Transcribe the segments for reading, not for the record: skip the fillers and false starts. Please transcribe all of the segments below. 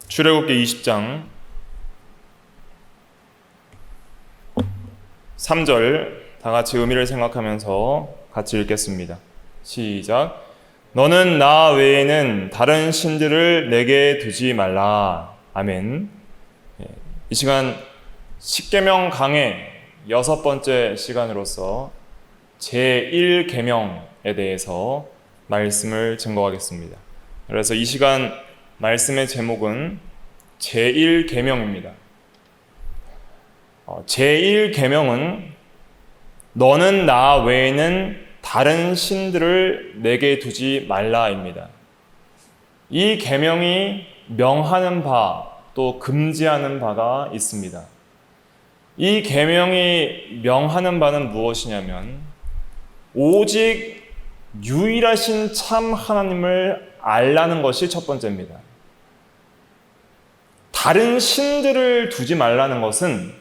출애굽기 20장 3절 다 같이 의미를 생각하면서 같이 읽겠습니다. 시작. 너는 나 외에는 다른 신들을 내게 두지 말라. 아멘. 이 시간 십계명 강의 6번째 시간으로서 제1계명에 대해서 말씀을 증거하겠습니다. 그래서 이 시간 말씀의 제목은 제1계명입니다. 제1계명은 너는 나 외에는 다른 신들을 내게 두지 말라입니다. 이 계명이 명하는 바 또 금지하는 바가 있습니다. 이 계명이 명하는 바는 무엇이냐면 오직 유일하신 참 하나님을 알라는 것이 첫 번째입니다. 다른 신들을 두지 말라는 것은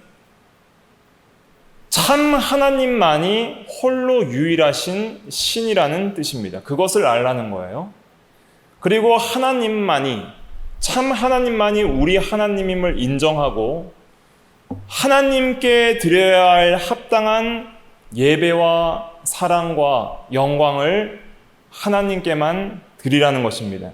참 하나님만이 홀로 유일하신 신이라는 뜻입니다. 그것을 알라는 거예요. 그리고 참 하나님만이 우리 하나님임을 인정하고 하나님께 드려야 할 합당한 예배와 사랑과 영광을 하나님께만 드리라는 것입니다.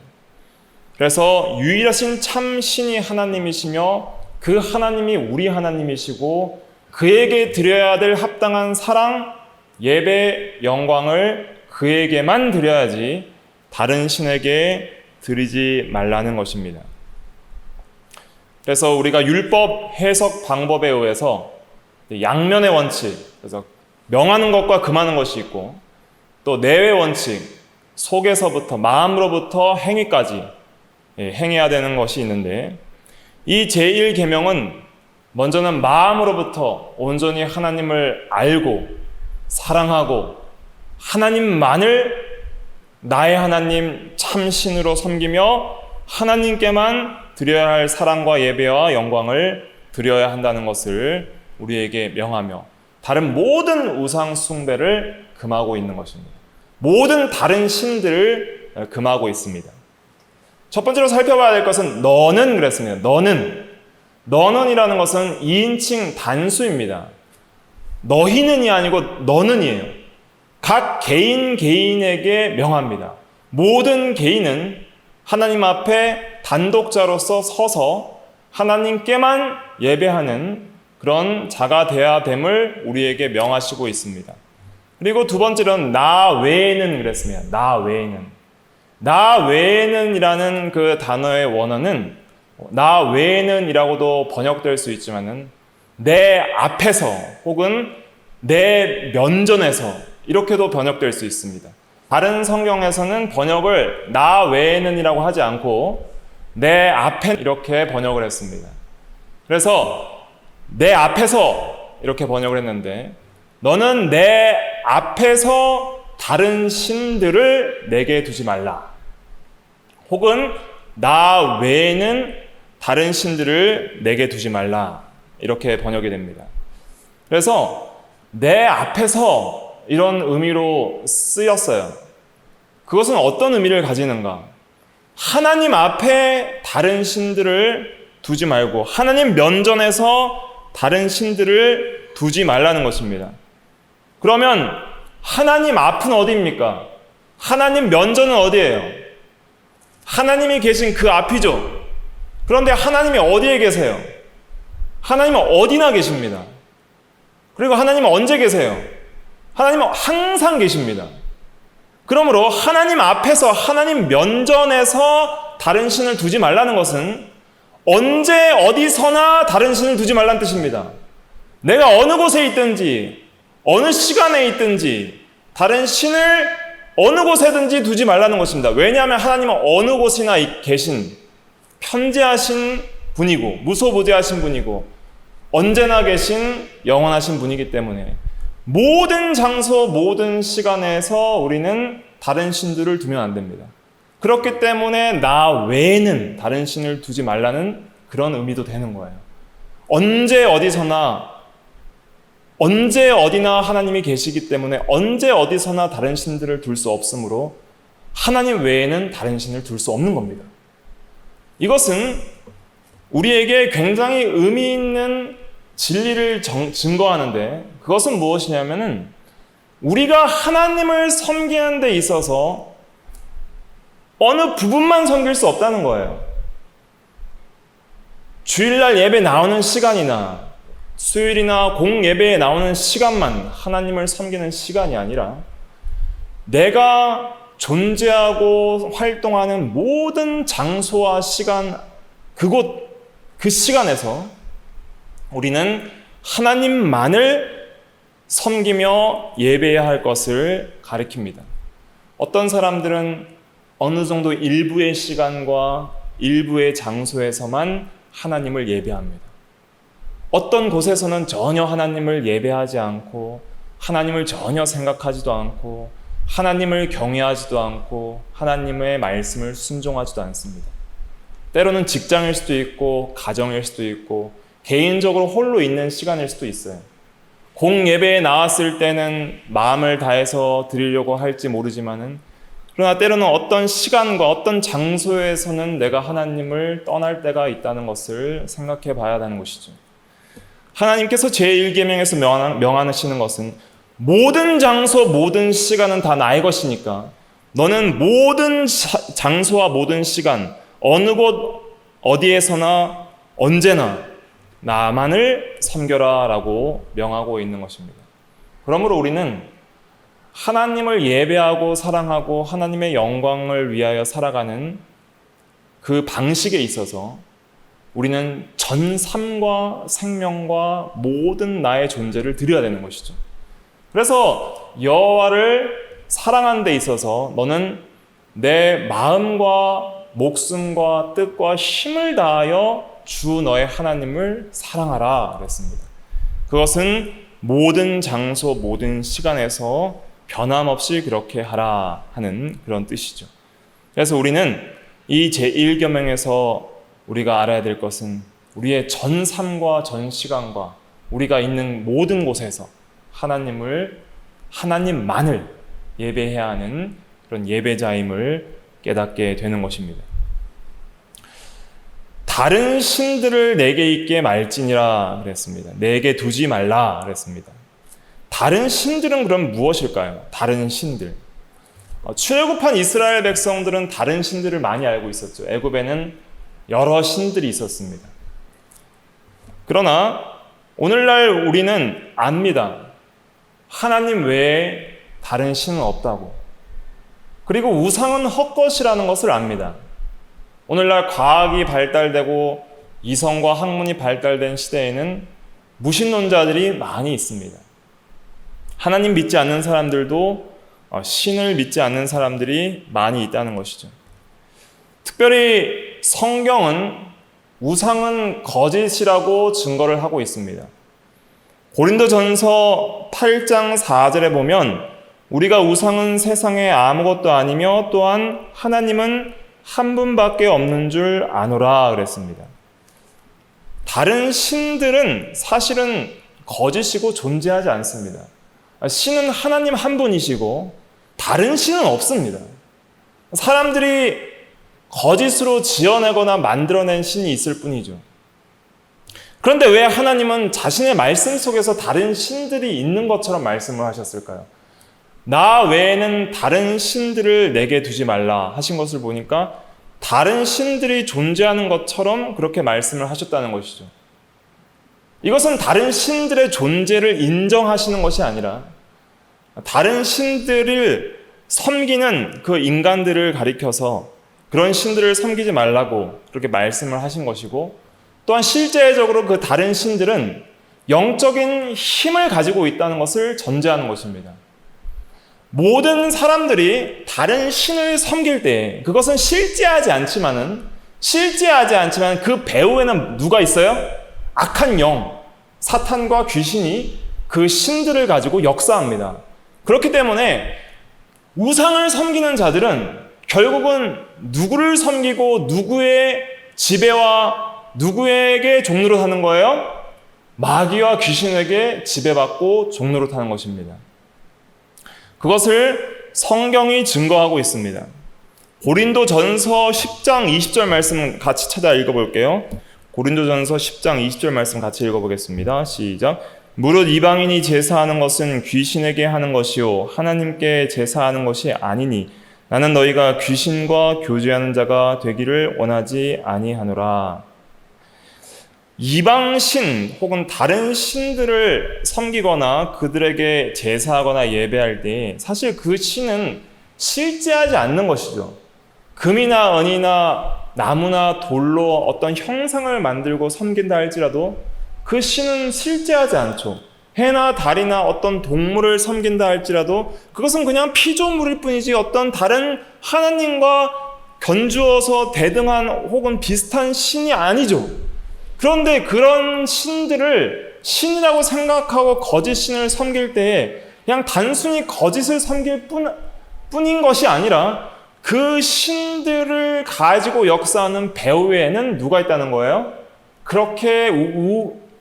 그래서 유일하신 참 신이 하나님이시며 그 하나님이 우리 하나님이시고 그에게 드려야 될 합당한 사랑, 예배, 영광을 그에게만 드려야지 다른 신에게 드리지 말라는 것입니다. 그래서 우리가 율법 해석 방법에 의해서 양면의 원칙, 그래서 명하는 것과 금하는 것이 있고 또 내외 원칙, 속에서부터 마음으로부터 행위까지 행해야 되는 것이 있는데 이 제1계명은 먼저는 마음으로부터 온전히 하나님을 알고 사랑하고 하나님만을 나의 하나님 참신으로 섬기며 하나님께만 드려야 할 사랑과 예배와 영광을 드려야 한다는 것을 우리에게 명하며 다른 모든 우상 숭배를 금하고 있는 것입니다. 모든 다른 신들을 금하고 있습니다. 첫 번째로 살펴봐야 될 것은 너는 그랬습니다. 너는이라는 것은 2인칭 단수입니다. 너희는이 아니고 너는이에요. 각 개인에게 명합니다. 모든 개인은 하나님 앞에 단독자로서 서서 하나님께만 예배하는 그런 자가 되어야 됨을 우리에게 명하시고 있습니다. 그리고 두 번째로는 나 외에는 그랬습니다. 나 외에는 이라는 그 단어의 원어는 나 외에는 이라고도 번역될 수 있지만은 내 앞에서 혹은 내 면전에서 이렇게도 번역될 수 있습니다. 다른 성경에서는 번역을 나 외에는 이라고 하지 않고 내 앞에 이렇게 번역을 했습니다. 그래서 내 앞에서 이렇게 번역을 했는데 너는 내 앞에서 다른 신들을 내게 두지 말라. 혹은 나 외에는 다른 신들을 내게 두지 말라. 이렇게 번역이 됩니다. 그래서 내 앞에서 이런 의미로 쓰였어요. 그것은 어떤 의미를 가지는가? 하나님 앞에 다른 신들을 두지 말고 하나님 면전에서 다른 신들을 두지 말라는 것입니다. 그러면 하나님 앞은 어디입니까? 하나님 면전은 어디예요? 하나님이 계신 그 앞이죠. 그런데 하나님이 어디에 계세요? 하나님은 어디나 계십니다. 그리고 하나님은 언제 계세요? 하나님은 항상 계십니다. 그러므로 하나님 앞에서 하나님 면전에서 다른 신을 두지 말라는 것은 언제 어디서나 다른 신을 두지 말라는 뜻입니다. 내가 어느 곳에 있든지 어느 시간에 있든지 다른 신을 어느 곳에든지 두지 말라는 것입니다. 왜냐하면 하나님은 어느 곳이나 계신 편재하신 분이고 무소부재하신 분이고 언제나 계신 영원하신 분이기 때문에 모든 장소, 모든 시간에서 우리는 다른 신들을 두면 안 됩니다. 그렇기 때문에 나 외에는 다른 신을 두지 말라는 그런 의미도 되는 거예요. 언제 어디서나 언제 어디나 하나님이 계시기 때문에 언제 어디서나 다른 신들을 둘 수 없으므로 하나님 외에는 다른 신을 둘 수 없는 겁니다. 이것은 우리에게 굉장히 의미 있는 진리를 증거하는데, 그것은 무엇이냐면은 우리가 하나님을 섬기는 데 있어서 어느 부분만 섬길 수 없다는 거예요. 주일날 예배 나오는 시간이나 수요일이나 공예배에 나오는 시간만 하나님을 섬기는 시간이 아니라 내가 존재하고 활동하는 모든 장소와 시간, 그곳, 그 시간에서 우리는 하나님만을 섬기며 예배해야 할 것을 가리킵니다. 어떤 사람들은 어느 정도 일부의 시간과 일부의 장소에서만 하나님을 예배합니다. 어떤 곳에서는 전혀 하나님을 예배하지 않고 하나님을 전혀 생각하지도 않고 하나님을 경외하지도 않고 하나님의 말씀을 순종하지도 않습니다. 때로는 직장일 수도 있고 가정일 수도 있고 개인적으로 홀로 있는 시간일 수도 있어요. 공예배에 나왔을 때는 마음을 다해서 드리려고 할지 모르지만은, 그러나 때로는 어떤 시간과 어떤 장소에서는 내가 하나님을 떠날 때가 있다는 것을 생각해 봐야 하는 것이죠. 하나님께서 제1계명에서 명하시는 것은 모든 장소, 모든 시간은 다 나의 것이니까 너는 모든 장소와 모든 시간, 어느 곳 어디에서나 언제나 나만을 섬겨라 라고 명하고 있는 것입니다. 그러므로 우리는 하나님을 예배하고 사랑하고 하나님의 영광을 위하여 살아가는 그 방식에 있어서 우리는 전 삶과 생명과 모든 나의 존재를 드려야 되는 것이죠. 그래서 여호와를 사랑하는 데 있어서 너는 내 마음과 목숨과 뜻과 힘을 다하여 주 너의 하나님을 사랑하라 그랬습니다. 그것은 모든 장소, 모든 시간에서 변함없이 그렇게 하라 하는 그런 뜻이죠. 그래서 우리는 이 제1계명에서 우리가 알아야 될 것은 우리의 전 삶과 전 시간과 우리가 있는 모든 곳에서 하나님만을 예배해야 하는 그런 예배자임을 깨닫게 되는 것입니다. 다른 신들을 내게 있게 말지니라 그랬습니다. 내게 두지 말라 그랬습니다. 다른 신들은 그럼 무엇일까요? 다른 신들. 출애굽한 이스라엘 백성들은 다른 신들을 많이 알고 있었죠. 애굽에는 여러 신들이 있었습니다. 그러나 오늘날 우리는 압니다. 하나님 외에 다른 신은 없다고. 그리고 우상은 헛것이라는 것을 압니다. 오늘날 과학이 발달되고 이성과 학문이 발달된 시대에는 무신론자들이 많이 있습니다. 하나님 믿지 않는 사람들도 신을 믿지 않는 사람들이 많이 있다는 것이죠. 특별히 성경은 우상은 거짓이라고 증거를 하고 있습니다. 고린도전서 8장 4절에 보면 우리가 우상은 세상에 아무것도 아니며 또한 하나님은 한 분밖에 없는 줄 아노라 그랬습니다. 다른 신들은 사실은 거짓이고 존재하지 않습니다. 신은 하나님 한 분이시고 다른 신은 없습니다. 사람들이 거짓으로 지어내거나 만들어낸 신이 있을 뿐이죠. 그런데 왜 하나님은 자신의 말씀 속에서 다른 신들이 있는 것처럼 말씀을 하셨을까요? 나 외에는 다른 신들을 내게 두지 말라 하신 것을 보니까 다른 신들이 존재하는 것처럼 그렇게 말씀을 하셨다는 것이죠. 이것은 다른 신들의 존재를 인정하시는 것이 아니라 다른 신들을 섬기는 그 인간들을 가리켜서 그런 신들을 섬기지 말라고 그렇게 말씀을 하신 것이고, 또한 실제적으로 그 다른 신들은 영적인 힘을 가지고 있다는 것을 전제하는 것입니다. 모든 사람들이 다른 신을 섬길 때 그것은 실제하지 않지만 그 배후에는 누가 있어요? 악한 영, 사탄과 귀신이 그 신들을 가지고 역사합니다. 그렇기 때문에 우상을 섬기는 자들은 결국은 누구를 섬기고 누구의 지배와 누구에게 종노릇 하는 거예요? 마귀와 귀신에게 지배받고 종노릇 하는 것입니다. 그것을 성경이 증거하고 있습니다. 고린도전서 10장 20절 말씀 같이 찾아 읽어볼게요. 고린도전서 10장 20절 말씀 같이 읽어보겠습니다. 시작. 무릇 이방인이 제사하는 것은 귀신에게 하는 것이요 하나님께 제사하는 것이 아니니 나는 너희가 귀신과 교제하는 자가 되기를 원하지 아니하노라. 이방신 혹은 다른 신들을 섬기거나 그들에게 제사하거나 예배할 때 사실 그 신은 실제하지 않는 것이죠. 금이나 은이나 나무나 돌로 어떤 형상을 만들고 섬긴다 할지라도 그 신은 실제하지 않죠. 해나 달이나 어떤 동물을 섬긴다 할지라도 그것은 그냥 피조물일 뿐이지 어떤 다른 하나님과 견주어서 대등한 혹은 비슷한 신이 아니죠. 그런데 그런 신들을 신이라고 생각하고 거짓 신을 섬길 때에 그냥 단순히 거짓을 섬길 뿐인 것이 아니라 그 신들을 가지고 역사하는 배후에는 누가 있다는 거예요? 그렇게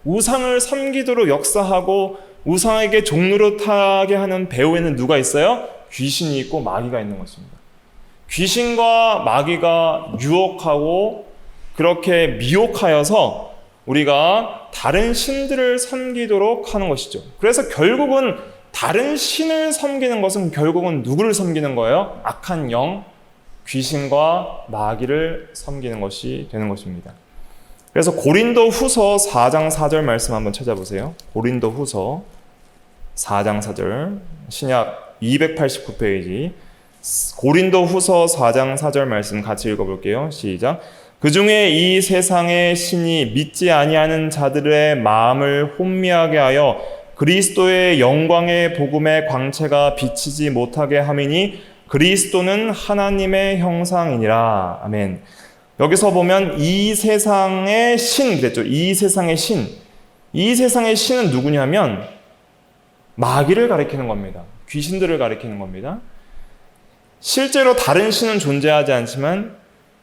우상을 섬기도록 역사하고 우상에게 종노릇하게 하는 배후에는 누가 있어요? 귀신이 있고 마귀가 있는 것입니다. 귀신과 마귀가 유혹하고 그렇게 미혹하여서 우리가 다른 신들을 섬기도록 하는 것이죠. 그래서 결국은 다른 신을 섬기는 것은 결국은 누구를 섬기는 거예요? 악한 영, 귀신과 마귀를 섬기는 것이 되는 것입니다. 그래서 고린도 후서 4장 4절 말씀 한번 찾아보세요. 고린도 후서 4장 4절 신약 289페이지 고린도 후서 4장 4절 말씀 같이 읽어볼게요. 시작. 그 중에 이 세상의 신이 믿지 아니하는 자들의 마음을 혼미하게 하여 그리스도의 영광의 복음의 광채가 비치지 못하게 함이니 그리스도는 하나님의 형상이니라. 아멘. 여기서 보면 이 세상의 신 그랬죠. 이 세상의 신. 이 세상의 신은 누구냐면 마귀를 가리키는 겁니다. 귀신들을 가리키는 겁니다. 실제로 다른 신은 존재하지 않지만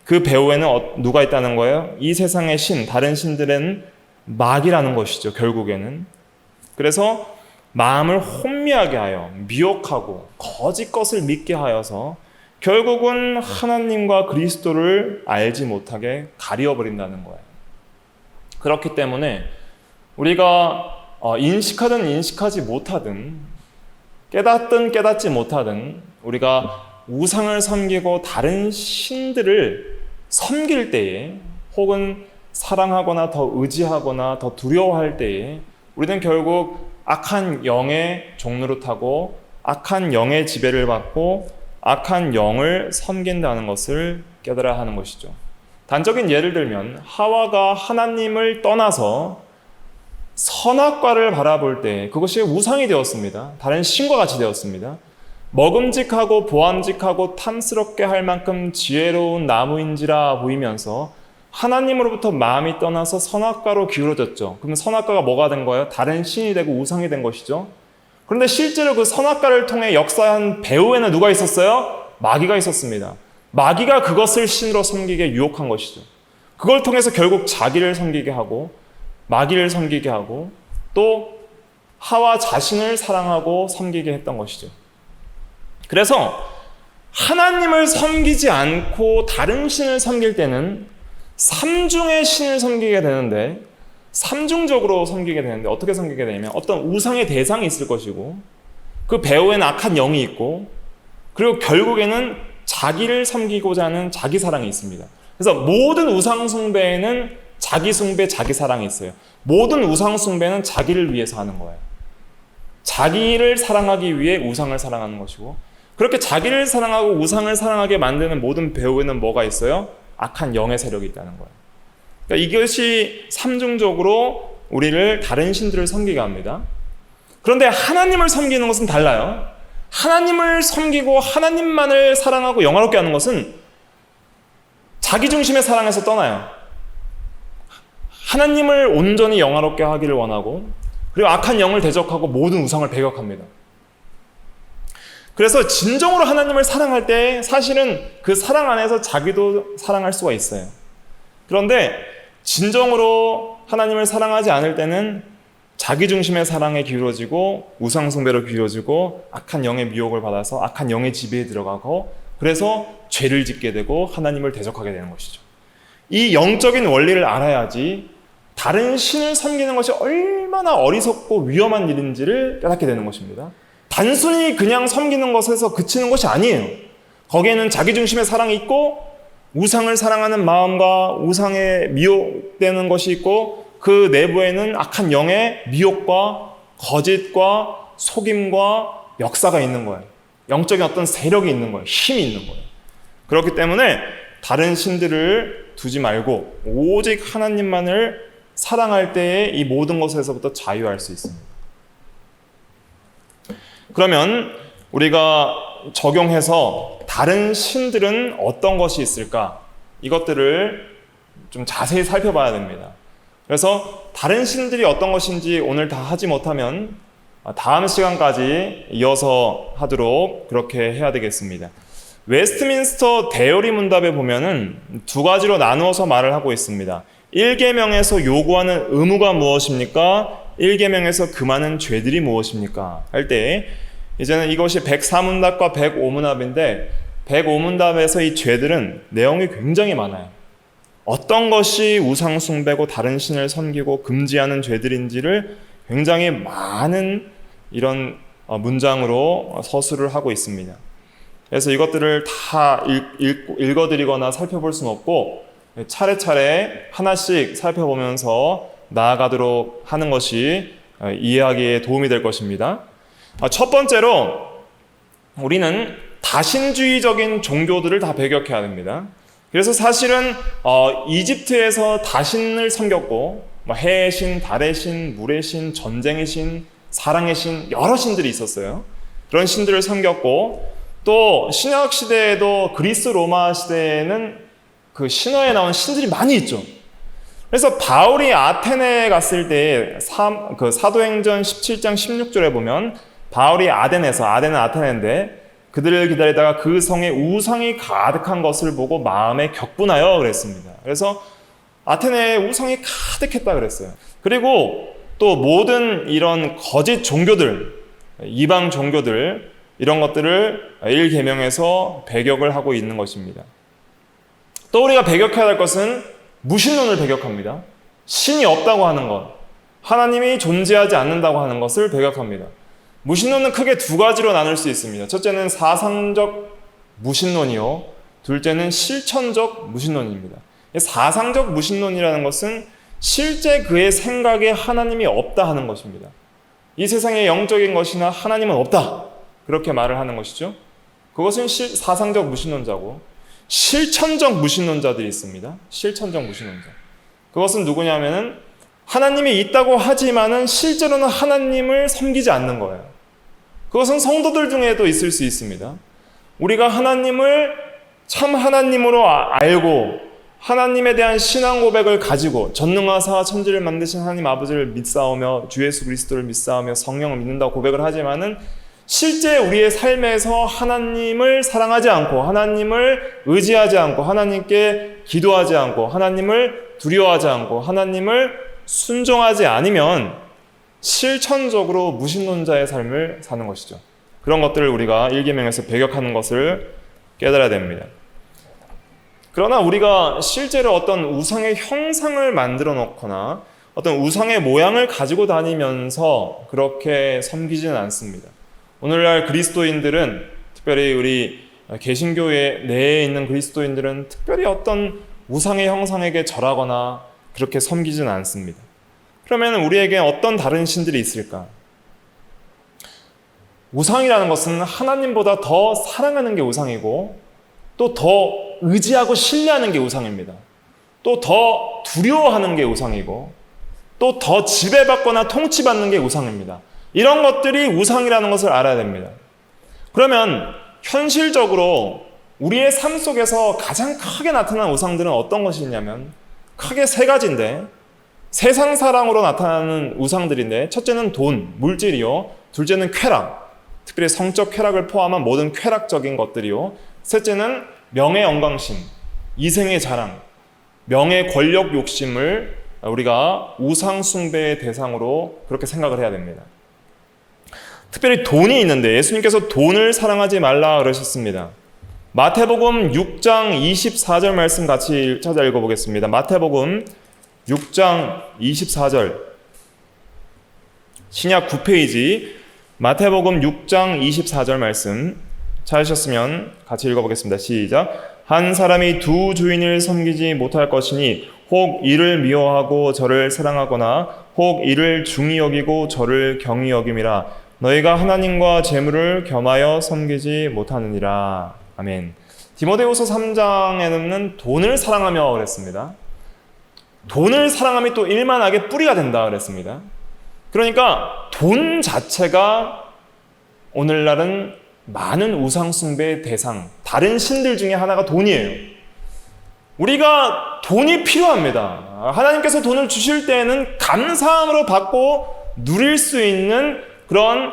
그 배후에는 누가 있다는 거예요? 이 세상의 신, 다른 신들은 마귀라는 것이죠. 결국에는. 그래서 마음을 혼미하게 하여 미혹하고 거짓 것을 믿게 하여서 결국은 하나님과 그리스도를 알지 못하게 가리어버린다는 거예요. 그렇기 때문에 우리가 인식하든 인식하지 못하든 깨닫든 깨닫지 못하든 우리가 우상을 섬기고 다른 신들을 섬길 때에 혹은 사랑하거나 더 의지하거나 더 두려워할 때에 우리는 결국 악한 영의 종노릇하고 악한 영의 지배를 받고 악한 영을 섬긴다는 것을 깨달아야 하는 것이죠. 단적인 예를 들면 하와가 하나님을 떠나서 선악과를 바라볼 때 그것이 우상이 되었습니다. 다른 신과 같이 되었습니다. 먹음직하고 보암직하고 탐스럽게 할 만큼 지혜로운 나무인지라 보이면서 하나님으로부터 마음이 떠나서 선악과로 기울어졌죠. 그럼 선악과가 뭐가 된 거예요? 다른 신이 되고 우상이 된 것이죠. 그런데 실제로 그 선악과를 통해 역사한 배후에는 누가 있었어요? 마귀가 있었습니다. 마귀가 그것을 신으로 섬기게 유혹한 것이죠. 그걸 통해서 결국 자기를 섬기게 하고 마귀를 섬기게 하고 또 하와 자신을 사랑하고 섬기게 했던 것이죠. 그래서 하나님을 섬기지 않고 다른 신을 섬길 때는 삼중의 신을 섬기게 되는데 삼중적으로 섬기게 되는데 어떻게 섬기게 되냐면 어떤 우상의 대상이 있을 것이고 그 배후에는 악한 영이 있고 그리고 결국에는 자기를 섬기고자 하는 자기 사랑이 있습니다. 그래서 모든 우상 숭배에는 자기 숭배, 자기 사랑이 있어요. 모든 우상 숭배는 자기를 위해서 하는 거예요. 자기를 사랑하기 위해 우상을 사랑하는 것이고 그렇게 자기를 사랑하고 우상을 사랑하게 만드는 모든 배후에는 뭐가 있어요? 악한 영의 세력이 있다는 거예요. 그러니까 이것이 삼중적으로 우리를 다른 신들을 섬기게 합니다. 그런데 하나님을 섬기는 것은 달라요. 하나님을 섬기고 하나님만을 사랑하고 영화롭게 하는 것은 자기 중심의 사랑에서 떠나요. 하나님을 온전히 영화롭게 하기를 원하고 그리고 악한 영을 대적하고 모든 우상을 배격합니다. 그래서 진정으로 하나님을 사랑할 때 사실은 그 사랑 안에서 자기도 사랑할 수가 있어요. 그런데 진정으로 하나님을 사랑하지 않을 때는 자기 중심의 사랑에 기울어지고 우상 숭배로 기울어지고 악한 영의 미혹을 받아서 악한 영의 지배에 들어가고 그래서 죄를 짓게 되고 하나님을 대적하게 되는 것이죠. 이 영적인 원리를 알아야지 다른 신을 섬기는 것이 얼마나 어리석고 위험한 일인지를 깨닫게 되는 것입니다. 단순히 그냥 섬기는 것에서 그치는 것이 아니에요. 거기에는 자기중심의 사랑이 있고 우상을 사랑하는 마음과 우상에 미혹되는 것이 있고 그 내부에는 악한 영의 미혹과 거짓과 속임과 역사가 있는 거예요. 영적인 어떤 세력이 있는 거예요. 힘이 있는 거예요. 그렇기 때문에 다른 신들을 두지 말고 오직 하나님만을 사랑할 때에 이 모든 것에서부터 자유할 수 있습니다. 그러면 우리가 적용해서 다른 신들은 어떤 것이 있을까? 이것들을 좀 자세히 살펴봐야 됩니다. 그래서 다른 신들이 어떤 것인지 오늘 다 하지 못하면 다음 시간까지 이어서 하도록 그렇게 해야 되겠습니다. 웨스트민스터 대요리 문답에 보면은 두 가지로 나누어서 말을 하고 있습니다. 1계명에서 요구하는 의무가 무엇입니까? 1계명에서 금하는 죄들이 무엇입니까? 할 때 이제는 이것이 104문답과 105문답인데 105문답에서 이 죄들은 내용이 굉장히 많아요. 어떤 것이 우상 숭배고 다른 신을 섬기고 금지하는 죄들인지를 굉장히 많은 이런 문장으로 서술을 하고 있습니다. 그래서 이것들을 다 읽어드리거나 살펴볼 수는 없고 차례차례 하나씩 살펴보면서 나아가도록 하는 것이 이해하기에 도움이 될 것입니다. 첫 번째로 우리는 다신주의적인 종교들을 다 배격해야 됩니다. 그래서 사실은 이집트에서 다신을 섬겼고 해의 신, 달의 신, 물의 신, 전쟁의 신, 사랑의 신 여러 신들이 있었어요. 그런 신들을 섬겼고 또 신약 시대에도 그리스 로마 시대에는 그 신화에 나온 신들이 많이 있죠. 그래서 바울이 아테네에 갔을 때 사도행전 17장 16절에 보면 바울이 아테네는 아테네인데 그들을 기다리다가 그 성에 우상이 가득한 것을 보고 마음에 격분하여 그랬습니다. 그래서 아테네에 우상이 가득했다 그랬어요. 그리고 또 모든 이런 거짓 종교들, 이방 종교들 이런 것들을 1계명에서 배격을 하고 있는 것입니다. 또 우리가 배격해야 할 것은 무신론을 배격합니다. 신이 없다고 하는 것, 하나님이 존재하지 않는다고 하는 것을 배격합니다. 무신론은 크게 두 가지로 나눌 수 있습니다. 첫째는 사상적 무신론이요. 둘째는 실천적 무신론입니다. 사상적 무신론이라는 것은 실제 그의 생각에 하나님이 없다 하는 것입니다. 이 세상에 영적인 것이나 하나님은 없다. 그렇게 말을 하는 것이죠. 그것은 사상적 무신론자고 실천적 무신론자들이 있습니다. 실천적 무신론자. 그것은 누구냐면은 하나님이 있다고 하지만은 실제로는 하나님을 섬기지 않는 거예요. 그것은 성도들 중에도 있을 수 있습니다. 우리가 하나님을 참 하나님으로 알고 하나님에 대한 신앙 고백을 가지고 전능하사 천지를 만드신 하나님 아버지를 믿사오며 주 예수 그리스도를 믿사오며 성령을 믿는다고 고백을 하지만은 실제 우리의 삶에서 하나님을 사랑하지 않고 하나님을 의지하지 않고 하나님께 기도하지 않고 하나님을 두려워하지 않고 하나님을 순종하지 않으면 실천적으로 무신론자의 삶을 사는 것이죠. 그런 것들을 우리가 1계명에서 배격하는 것을 깨달아야 됩니다. 그러나 우리가 실제로 어떤 우상의 형상을 만들어 놓거나 어떤 우상의 모양을 가지고 다니면서 그렇게 섬기지는 않습니다. 오늘날 그리스도인들은 특별히 우리 개신교회 내에 있는 그리스도인들은 특별히 어떤 우상의 형상에게 절하거나 그렇게 섬기지는 않습니다. 그러면 우리에게 어떤 다른 신들이 있을까? 우상이라는 것은 하나님보다 더 사랑하는 게 우상이고 또 더 의지하고 신뢰하는 게 우상입니다. 또 더 두려워하는 게 우상이고 또 더 지배받거나 통치받는 게 우상입니다. 이런 것들이 우상이라는 것을 알아야 됩니다. 그러면 현실적으로 우리의 삶 속에서 가장 크게 나타나는 우상들은 어떤 것이 있냐면 크게 세 가지인데 세상 사랑으로 나타나는 우상들인데 첫째는 돈, 물질이요. 둘째는 쾌락, 특별히 성적 쾌락을 포함한 모든 쾌락적인 것들이요. 셋째는 명예 영광심, 이생의 자랑, 명예 권력 욕심을 우리가 우상 숭배의 대상으로 그렇게 생각을 해야 됩니다. 특별히 돈이 있는데 예수님께서 돈을 사랑하지 말라 그러셨습니다. 마태복음 6장 24절 말씀 같이 찾아 읽어보겠습니다. 마태복음 6장 24절 신약 9페이지 마태복음 6장 24절 말씀 찾으셨으면 같이 읽어보겠습니다. 시작. 한 사람이 두 주인을 섬기지 못할 것이니 혹 이를 미워하고 저를 사랑하거나 혹 이를 중히 여기고 저를 경히 여김이라. 너희가 하나님과 재물을 겸하여 섬기지 못하느니라. 아멘. 디모데후서 3장에는 돈을 사랑하며 그랬습니다. 돈을 사랑함이 또 일만하게 뿌리가 된다 그랬습니다. 그러니까 돈 자체가 오늘날은 많은 우상 숭배의 대상, 다른 신들 중에 하나가 돈이에요. 우리가 돈이 필요합니다. 하나님께서 돈을 주실 때에는 감사함으로 받고 누릴 수 있는 그런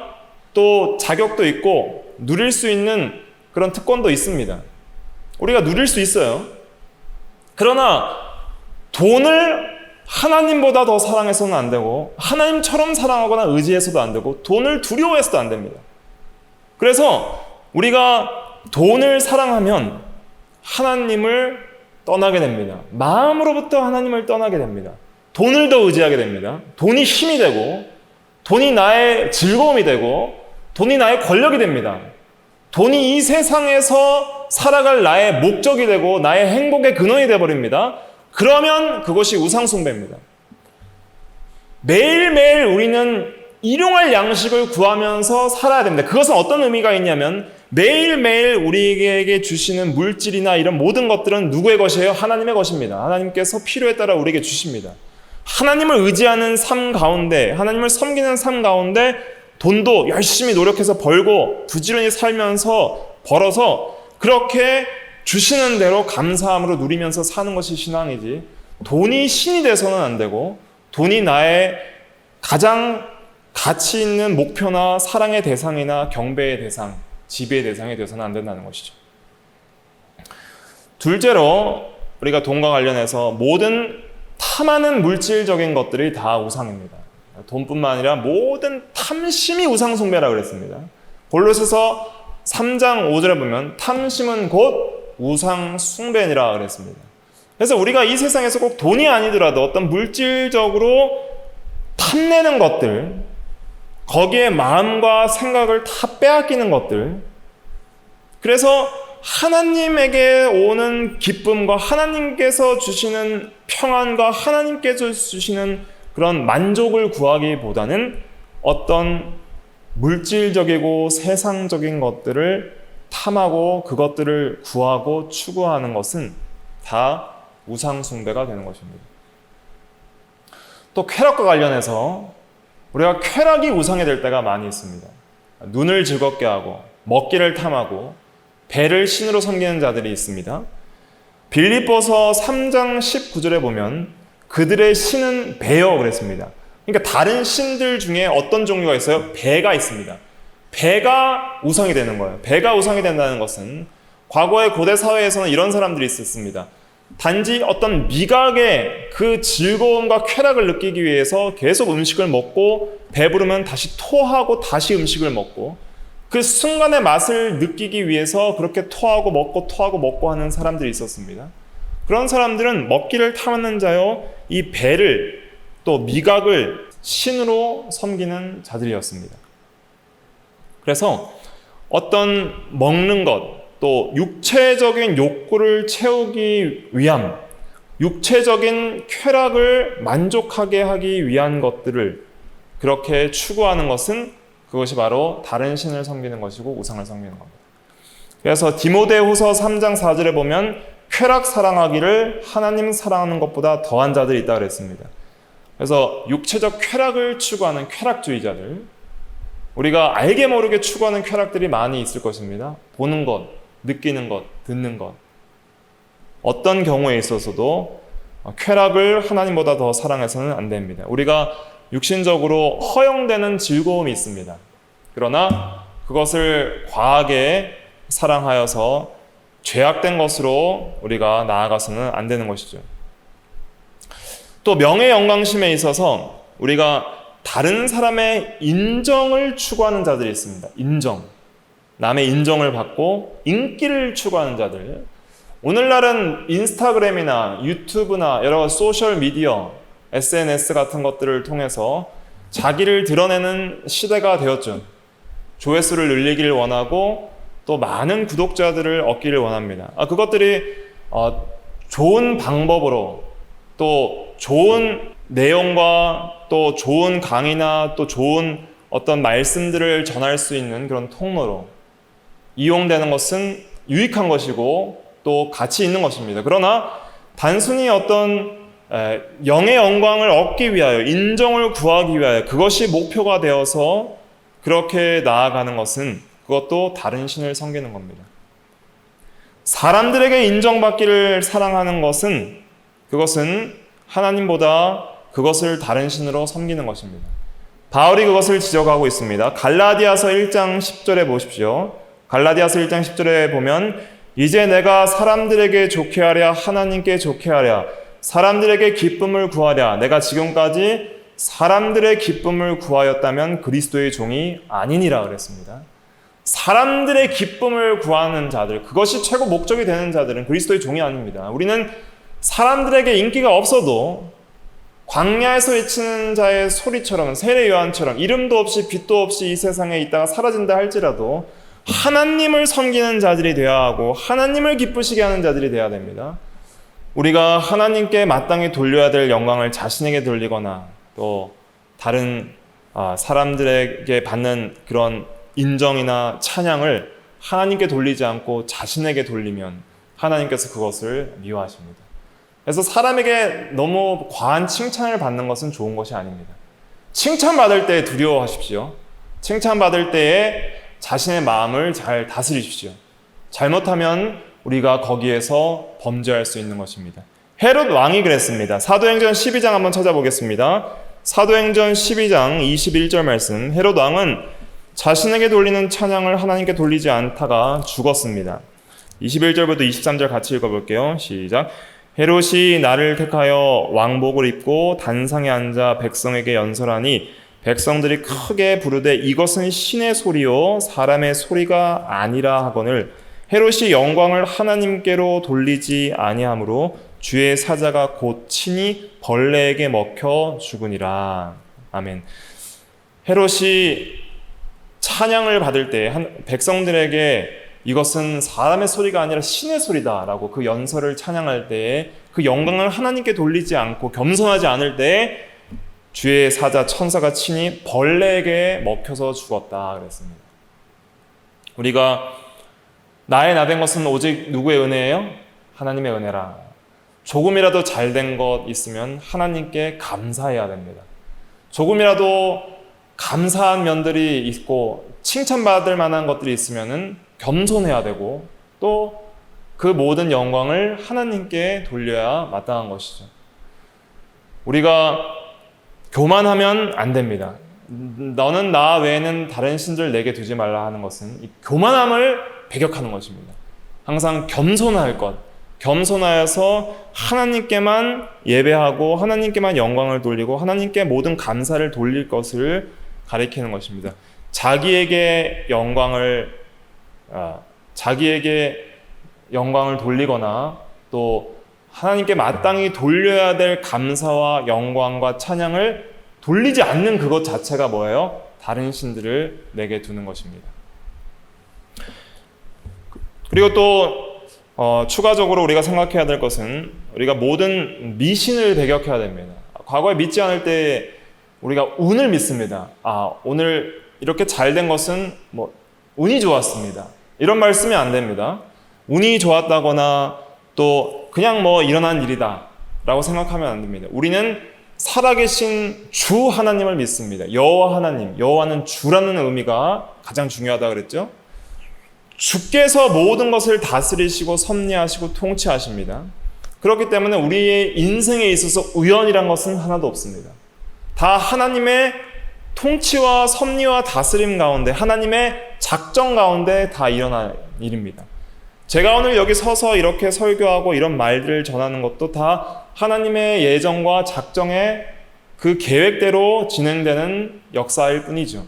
또 자격도 있고 누릴 수 있는 그런 특권도 있습니다. 우리가 누릴 수 있어요. 그러나 돈을 하나님보다 더 사랑해서는 안 되고 하나님처럼 사랑하거나 의지해서도 안 되고 돈을 두려워해서도 안 됩니다. 그래서 우리가 돈을 사랑하면 하나님을 떠나게 됩니다. 마음으로부터 하나님을 떠나게 됩니다. 돈을 더 의지하게 됩니다. 돈이 힘이 되고 돈이 나의 즐거움이 되고 돈이 나의 권력이 됩니다. 돈이 이 세상에서 살아갈 나의 목적이 되고 나의 행복의 근원이 되어버립니다. 그러면 그것이 우상숭배입니다. 매일매일 우리는 일용할 양식을 구하면서 살아야 됩니다. 그것은 어떤 의미가 있냐면 매일매일 우리에게 주시는 물질이나 이런 모든 것들은 누구의 것이에요? 하나님의 것입니다. 하나님께서 필요에 따라 우리에게 주십니다. 하나님을 의지하는 삶 가운데, 하나님을 섬기는 삶 가운데 돈도 열심히 노력해서 벌고 부지런히 살면서 벌어서 그렇게 주시는 대로 감사함으로 누리면서 사는 것이 신앙이지, 돈이 신이 돼서는 안 되고 돈이 나의 가장 가치 있는 목표나 사랑의 대상이나 경배의 대상, 지배의 대상이 되어서는 안 된다는 것이죠. 둘째로 우리가 돈과 관련해서 모든 탐하는 물질적인 것들이 다 우상입니다. 돈뿐만 아니라 모든 탐심이 우상숭배라고 그랬습니다. 골로새서 3장 5절에 보면 탐심은 곧 우상숭배니라 그랬습니다. 그래서 우리가 이 세상에서 꼭 돈이 아니더라도 어떤 물질적으로 탐내는 것들, 거기에 마음과 생각을 다 빼앗기는 것들, 그래서 하나님에게 오는 기쁨과 하나님께서 주시는 평안과 하나님께서 주시는 그런 만족을 구하기보다는 어떤 물질적이고 세상적인 것들을 탐하고 그것들을 구하고 추구하는 것은 다 우상숭배가 되는 것입니다. 또 쾌락과 관련해서 우리가 쾌락이 우상이 될 때가 많이 있습니다. 눈을 즐겁게 하고 먹기를 탐하고 배를 신으로 섬기는 자들이 있습니다. 빌립보서 3장 19절에 보면 그들의 신은 배여 그랬습니다. 그러니까 다른 신들 중에 어떤 종류가 있어요? 배가 있습니다. 배가 우상이 되는 거예요. 배가 우상이 된다는 것은 과거의 고대 사회에서는 이런 사람들이 있었습니다. 단지 어떤 미각의 그 즐거움과 쾌락을 느끼기 위해서 계속 음식을 먹고 배부르면 다시 토하고 다시 음식을 먹고 그 순간의 맛을 느끼기 위해서 그렇게 토하고 먹고 하는 사람들이 있었습니다. 그런 사람들은 먹기를 탐하는 자요, 이 배를 또 미각을 신으로 섬기는 자들이었습니다. 그래서 어떤 먹는 것, 또 육체적인 욕구를 채우기 위함, 육체적인 쾌락을 만족하게 하기 위한 것들을 그렇게 추구하는 것은 그것이 바로 다른 신을 섬기는 것이고 우상을 섬기는 겁니다. 그래서 디모데후서 3장 4절에 보면 쾌락 사랑하기를 하나님 사랑하는 것보다 더한 자들이 있다고 그랬습니다. 그래서 육체적 쾌락을 추구하는 쾌락주의자들, 우리가 알게 모르게 추구하는 쾌락들이 많이 있을 것입니다. 보는 것, 느끼는 것, 듣는 것. 어떤 경우에 있어서도 쾌락을 하나님보다 더 사랑해서는 안 됩니다. 우리가 육신적으로 허용되는 즐거움이 있습니다. 그러나 그것을 과하게 사랑하여서 죄악된 것으로 우리가 나아가서는 안 되는 것이죠. 또 명예 영광심에 있어서 우리가 다른 사람의 인정을 추구하는 자들이 있습니다. 인정. 남의 인정을 받고 인기를 추구하는 자들. 오늘날은 인스타그램이나 유튜브나 여러 가지 소셜 미디어, SNS 같은 것들을 통해서 자기를 드러내는 시대가 되었죠. 조회수를 늘리기를 원하고 또 많은 구독자들을 얻기를 원합니다. 그것들이 좋은 방법으로 또 좋은 내용과 또 좋은 강의나 또 좋은 어떤 말씀들을 전할 수 있는 그런 통로로 이용되는 것은 유익한 것이고 또 가치 있는 것입니다. 그러나 단순히 어떤 영의 영광을 얻기 위하여, 인정을 구하기 위하여 그것이 목표가 되어서 그렇게 나아가는 것은 그것도 다른 신을 섬기는 겁니다. 사람들에게 인정받기를 사랑하는 것은 그것은 하나님보다 그것을 다른 신으로 섬기는 것입니다. 바울이 그것을 지적하고 있습니다. 갈라디아서 1장 10절에 보십시오. 갈라디아서 1장 10절에 보면 이제 내가 사람들에게 좋게 하랴 하나님께 좋게 하랴 사람들에게 기쁨을 구하랴 내가 지금까지 사람들의 기쁨을 구하였다면 그리스도의 종이 아니니라 그랬습니다. 사람들의 기쁨을 구하는 자들, 그것이 최고 목적이 되는 자들은 그리스도의 종이 아닙니다. 우리는 사람들에게 인기가 없어도 광야에서 외치는 자의 소리처럼 세례 요한처럼 이름도 없이 빛도 없이 이 세상에 있다가 사라진다 할지라도 하나님을 섬기는 자들이 되어야 하고 하나님을 기쁘시게 하는 자들이 되어야 됩니다. 우리가 하나님께 마땅히 돌려야 될 영광을 자신에게 돌리거나 또 다른 사람들에게 받는 그런 인정이나 찬양을 하나님께 돌리지 않고 자신에게 돌리면 하나님께서 그것을 미워하십니다. 그래서 사람에게 너무 과한 칭찬을 받는 것은 좋은 것이 아닙니다. 칭찬받을 때 두려워하십시오. 칭찬받을 때에 자신의 마음을 잘 다스리십시오. 잘못하면 우리가 거기에서 범죄할 수 있는 것입니다. 헤롯 왕이 그랬습니다. 사도행전 12장 한번 찾아보겠습니다. 사도행전 12장 21절 말씀. 헤롯 왕은 자신에게 돌리는 찬양을 하나님께 돌리지 않다가 죽었습니다. 21절부터 23절 같이 읽어볼게요. 시작. 헤롯이 나를 택하여 왕복을 입고 단상에 앉아 백성에게 연설하니 백성들이 크게 부르되 이것은 신의 소리요 사람의 소리가 아니라 하거늘 헤롯이 영광을 하나님께로 돌리지 아니하므로 주의 사자가 곧 친히 벌레에게 먹혀 죽으니라. 아멘. 헤롯이 찬양을 받을 때 백성들에게 이것은 사람의 소리가 아니라 신의 소리다라고 그 연설을 찬양할 때에 그 영광을 하나님께 돌리지 않고 겸손하지 않을 때에 주의 사자 천사가 친히 벌레에게 먹혀서 죽었다 그랬습니다. 우리가 나의 나된 것은 오직 누구의 은혜예요? 하나님의 은혜라. 조금이라도 잘된 것 있으면 하나님께 감사해야 됩니다. 조금이라도 감사한 면들이 있고 칭찬받을 만한 것들이 있으면 겸손해야 되고 또 그 모든 영광을 하나님께 돌려야 마땅한 것이죠. 우리가 교만하면 안 됩니다. 너는 나 외에는 다른 신들 내게 두지 말라 하는 것은 이 교만함을 배격하는 것입니다. 항상 겸손할 것, 겸손하여서 하나님께만 예배하고 하나님께만 영광을 돌리고 하나님께 모든 감사를 돌릴 것을 가리키는 것입니다. 자기에게 영광을 돌리거나 또 하나님께 마땅히 돌려야 될 감사와 영광과 찬양을 돌리지 않는 그것 자체가 뭐예요? 다른 신들을 내게 두는 것입니다. 그리고 또 추가적으로 우리가 생각해야 될 것은 우리가 모든 미신을 배격해야 됩니다. 과거에 믿지 않을 때 우리가 운을 믿습니다. 오늘 이렇게 잘된 것은 운이 좋았습니다. 이런 말 쓰면 안 됩니다. 운이 좋았다거나 또 그냥 일어난 일이다 라고 생각하면 안 됩니다. 우리는 살아계신 주 하나님을 믿습니다. 여호와 하나님, 여호와는 주라는 의미가 가장 중요하다 그랬죠. 주께서 모든 것을 다스리시고 섭리하시고 통치하십니다. 그렇기 때문에 우리의 인생에 있어서 우연이란 것은 하나도 없습니다. 다 하나님의 통치와 섭리와 다스림 가운데 하나님의 작정 가운데 다 일어난 일입니다. 제가 오늘 여기 서서 이렇게 설교하고 이런 말들을 전하는 것도 다 하나님의 예정과 작정의 그 계획대로 진행되는 역사일 뿐이죠.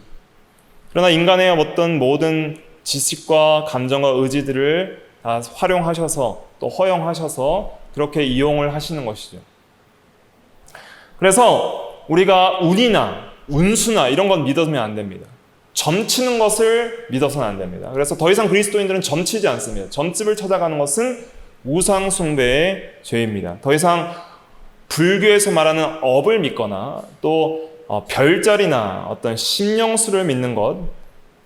그러나 인간의 어떤 모든 지식과 감정과 의지들을 다 활용하셔서 또 허용하셔서 그렇게 이용을 하시는 것이죠. 그래서 우리가 운이나 운수나 이런 건 믿으면 안 됩니다. 점치는 것을 믿어서는 안 됩니다. 그래서 더 이상 그리스도인들은 점치지 않습니다. 점집을 찾아가는 것은 우상 숭배의 죄입니다. 더 이상 불교에서 말하는 업을 믿거나 또 별자리나 어떤 신령수를 믿는 것,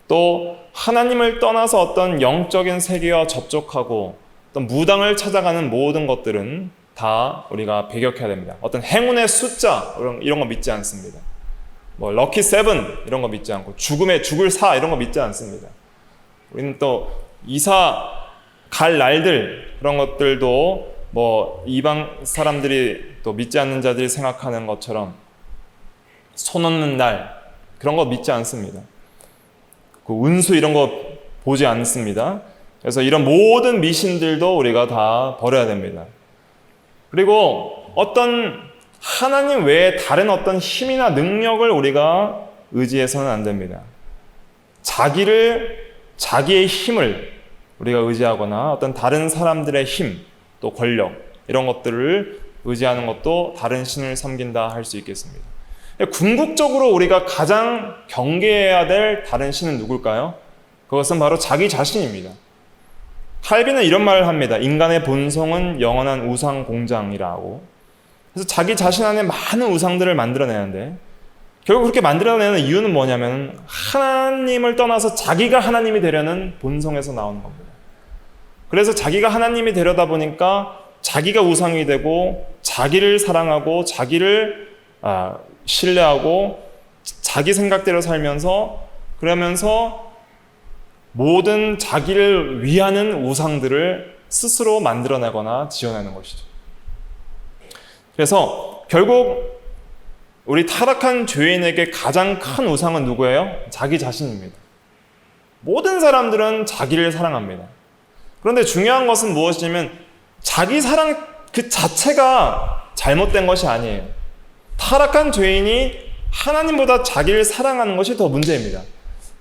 또 하나님을 떠나서 어떤 영적인 세계와 접촉하고 어떤 무당을 찾아가는 모든 것들은 다 우리가 배격해야 됩니다. 어떤 행운의 숫자 이런 거 믿지 않습니다. 뭐 럭키 세븐 이런 거 믿지 않고 죽을 사 이런 거 믿지 않습니다. 우리는 또 이사 갈 날들 그런 것들도 뭐 이방 사람들이 또 믿지 않는 자들이 생각하는 것처럼 손 얻는 날 그런 거 믿지 않습니다. 그 운수 이런 거 보지 않습니다. 그래서 이런 모든 미신들도 우리가 다 버려야 됩니다. 그리고 어떤 하나님 외에 다른 어떤 힘이나 능력을 우리가 의지해서는 안 됩니다. 자기의 힘을 우리가 의지하거나 어떤 다른 사람들의 힘, 또 권력 이런 것들을 의지하는 것도 다른 신을 섬긴다 할 수 있겠습니다. 궁극적으로 우리가 가장 경계해야 될 다른 신은 누굴까요? 그것은 바로 자기 자신입니다. 칼빈은 이런 말을 합니다. 인간의 본성은 영원한 우상 공장이라고. 그래서 자기 자신 안에 많은 우상들을 만들어내는데 결국 그렇게 만들어내는 이유는 뭐냐면 하나님을 떠나서 자기가 하나님이 되려는 본성에서 나오는 겁니다. 그래서 자기가 하나님이 되려다 보니까 자기가 우상이 되고 자기를 사랑하고 자기를 신뢰하고 자기 생각대로 살면서 그러면서 모든 자기를 위하는 우상들을 스스로 만들어내거나 지어내는 것이죠. 그래서 결국 우리 타락한 죄인에게 가장 큰 우상은 누구예요? 자기 자신입니다. 모든 사람들은 자기를 사랑합니다. 그런데 중요한 것은 무엇이냐면 자기 사랑 그 자체가 잘못된 것이 아니에요. 타락한 죄인이 하나님보다 자기를 사랑하는 것이 더 문제입니다.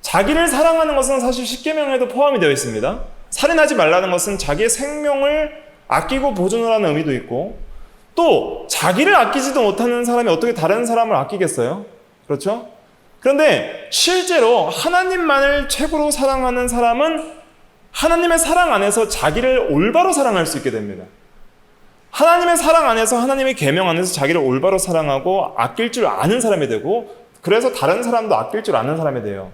자기를 사랑하는 것은 사실 십계명에도 포함이 되어 있습니다. 살인하지 말라는 것은 자기의 생명을 아끼고 보존하라는 의미도 있고 또 자기를 아끼지도 못하는 사람이 어떻게 다른 사람을 아끼겠어요? 그렇죠? 그런데 실제로 하나님만을 최고로 사랑하는 사람은 하나님의 사랑 안에서 자기를 올바로 사랑할 수 있게 됩니다. 하나님의 사랑 안에서 하나님의 계명 안에서 자기를 올바로 사랑하고 아낄 줄 아는 사람이 되고 그래서 다른 사람도 아낄 줄 아는 사람이 돼요.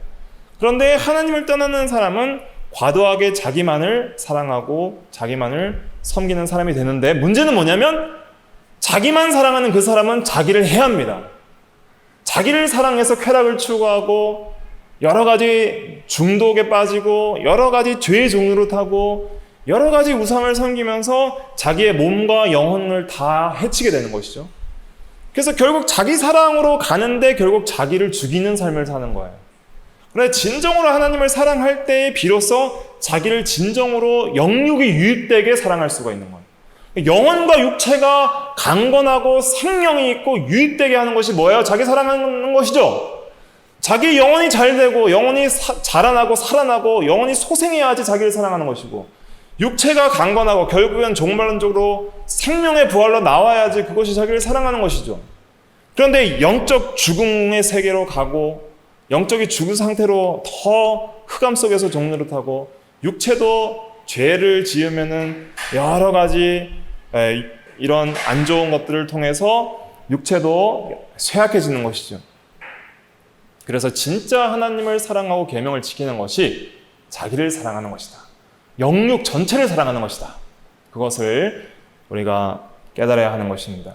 그런데 하나님을 떠나는 사람은 과도하게 자기만을 사랑하고 자기만을 섬기는 사람이 되는데 문제는 뭐냐면 자기만 사랑하는 그 사람은 자기를 해합니다. 자기를 사랑해서 쾌락을 추구하고 여러 가지 중독에 빠지고 여러 가지 죄의 종로를 타고 여러 가지 우상을 섬기면서 자기의 몸과 영혼을 다 해치게 되는 것이죠. 그래서 결국 자기 사랑으로 가는데 결국 자기를 죽이는 삶을 사는 거예요. 그런데 진정으로 하나님을 사랑할 때에 비로소 자기를 진정으로 영육이 유익되게 사랑할 수가 있는 거예요. 영혼과 육체가 강건하고 생명이 있고 유익되게 하는 것이 뭐예요? 자기 사랑하는 것이죠. 자기 영혼이 잘 되고 영혼이 자라나고 살아나고 영혼이 소생해야지 자기를 사랑하는 것이고 육체가 강건하고 결국엔 종말론적으로 생명의 부활로 나와야지 그것이 자기를 사랑하는 것이죠. 그런데 영적 죽음의 세계로 가고 영적이 죽은 상태로 더 흑암 속에서 종로를 타고 육체도 죄를 지으면은 여러 가지 이런 안 좋은 것들을 통해서 육체도 쇠약해지는 것이죠. 그래서 진짜 하나님을 사랑하고 계명을 지키는 것이 자기를 사랑하는 것이다. 영육 전체를 사랑하는 것이다. 그것을 우리가 깨달아야 하는 것입니다.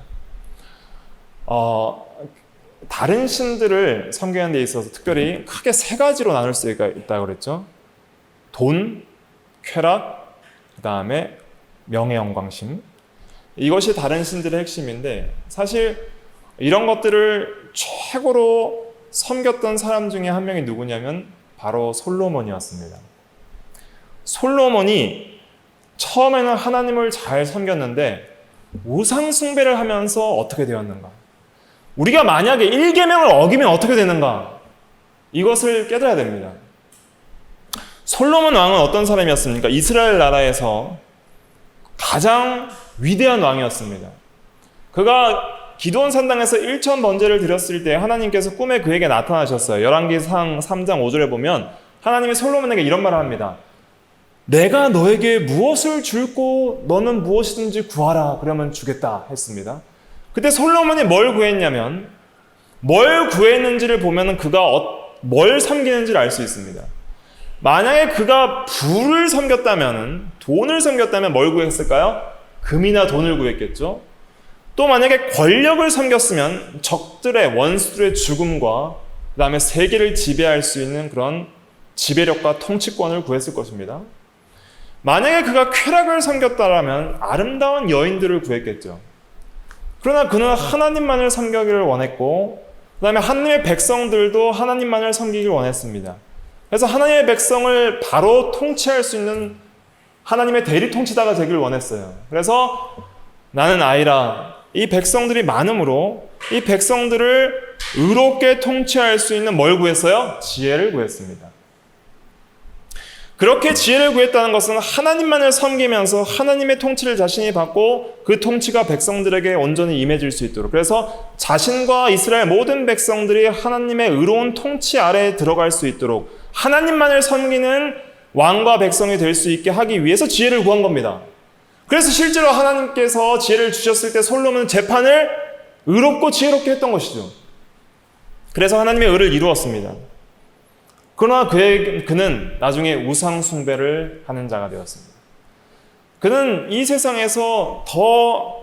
다른 신들을 섬기는 데 있어서 특별히 크게 세 가지로 나눌 수가 있다고 그랬죠. 돈, 쾌락, 그 다음에 명예, 영광심. 이것이 다른 신들의 핵심인데 사실 이런 것들을 최고로 섬겼던 사람 중에 한 명이 누구냐면 바로 솔로몬이었습니다. 솔로몬이 처음에는 하나님을 잘 섬겼는데 우상 숭배를 하면서 어떻게 되었는가? 우리가 만약에 1계명을 어기면 어떻게 되는가? 이것을 깨달아야 됩니다. 솔로몬 왕은 어떤 사람이었습니까? 이스라엘 나라에서 가장 위대한 왕이었습니다. 그가 기드온 산당에서 1천 번제를 드렸을 때 하나님께서 꿈에 그에게 나타나셨어요. 열왕기상 3장 5절에 보면 하나님이 솔로몬에게 이런 말을 합니다. 내가 너에게 무엇을 줄고 너는 무엇이든지 구하라. 그러면 주겠다 했습니다. 그때 솔로몬이 뭘 구했냐면 뭘 구했는지를 보면 그가 뭘 섬기는지를 알 수 있습니다. 만약에 그가 부를 섬겼다면, 돈을 섬겼다면 뭘 구했을까요? 금이나 돈을 구했겠죠. 또 만약에 권력을 섬겼으면 적들의, 원수들의 죽음과 그 다음에 세계를 지배할 수 있는 그런 지배력과 통치권을 구했을 것입니다. 만약에 그가 쾌락을 섬겼다면 아름다운 여인들을 구했겠죠. 그러나 그는 하나님만을 섬기기를 원했고 그 다음에 하나님의 백성들도 하나님만을 섬기기를 원했습니다. 그래서 하나님의 백성을 바로 통치할 수 있는 하나님의 대리 통치자가 되기를 원했어요. 그래서 나는 아이라 이 백성들이 많으므로 이 백성들을 의롭게 통치할 수 있는 뭘 구했어요? 지혜를 구했습니다. 그렇게 지혜를 구했다는 것은 하나님만을 섬기면서 하나님의 통치를 자신이 받고 그 통치가 백성들에게 온전히 임해질 수 있도록, 그래서 자신과 이스라엘 모든 백성들이 하나님의 의로운 통치 아래에 들어갈 수 있도록 하나님만을 섬기는 왕과 백성이 될 수 있게 하기 위해서 지혜를 구한 겁니다. 그래서 실제로 하나님께서 지혜를 주셨을 때 솔로몬은 재판을 의롭고 지혜롭게 했던 것이죠. 그래서 하나님의 의를 이루었습니다. 그러나 그는 나중에 우상 숭배를 하는 자가 되었습니다. 그는 이 세상에서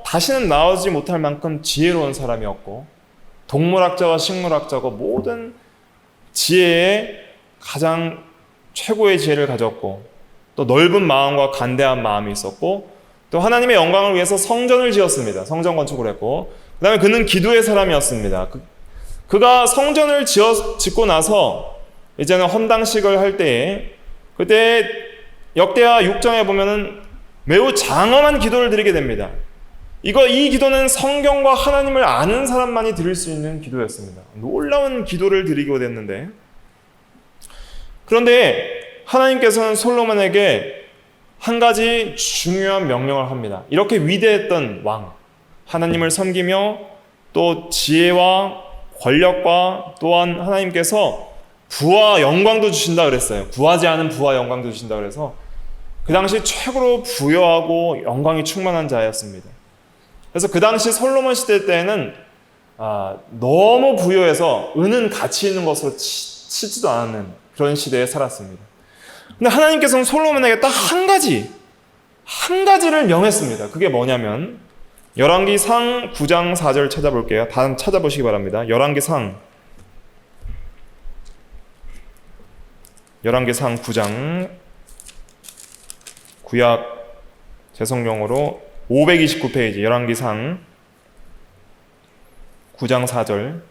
다시는 나오지 못할 만큼 지혜로운 사람이었고 동물학자와 식물학자고 모든 지혜의 가장 최고의 지혜를 가졌고 또 넓은 마음과 간대한 마음이 있었고 또 하나님의 영광을 위해서 성전을 지었습니다. 성전 건축을 했고 그 다음에 그는 기도의 사람이었습니다. 그가 성전을 짓고 나서 이제는 헌당식을 할 때에 그때 역대하 6장에 보면은 매우 장엄한 기도를 드리게 됩니다. 이 기도는 성경과 하나님을 아는 사람만이 드릴 수 있는 기도였습니다. 놀라운 기도를 드리게 됐는데 그런데 하나님께서는 솔로몬에게 한 가지 중요한 명령을 합니다. 이렇게 위대했던 왕, 하나님을 섬기며 또 지혜와 권력과 또한 하나님께서 부와 영광도 주신다 그랬어요. 구하지 않은 부와 영광도 주신다 그래서 그 당시 최고로 부여하고 영광이 충만한 자였습니다. 그래서 그 당시 솔로몬 시대 때에는 너무 부여해서 은은 가치 있는 것으로 치지도 않는 그런 시대에 살았습니다. 근데 하나님께서는 솔로몬에게 딱 한 가지를 명했습니다. 그게 뭐냐면 열왕기상 9장 4절 찾아볼게요. 다 찾아보시기 바랍니다. 열왕기상 9장 구약 제성경으로 529페이지 열왕기상 9장 4절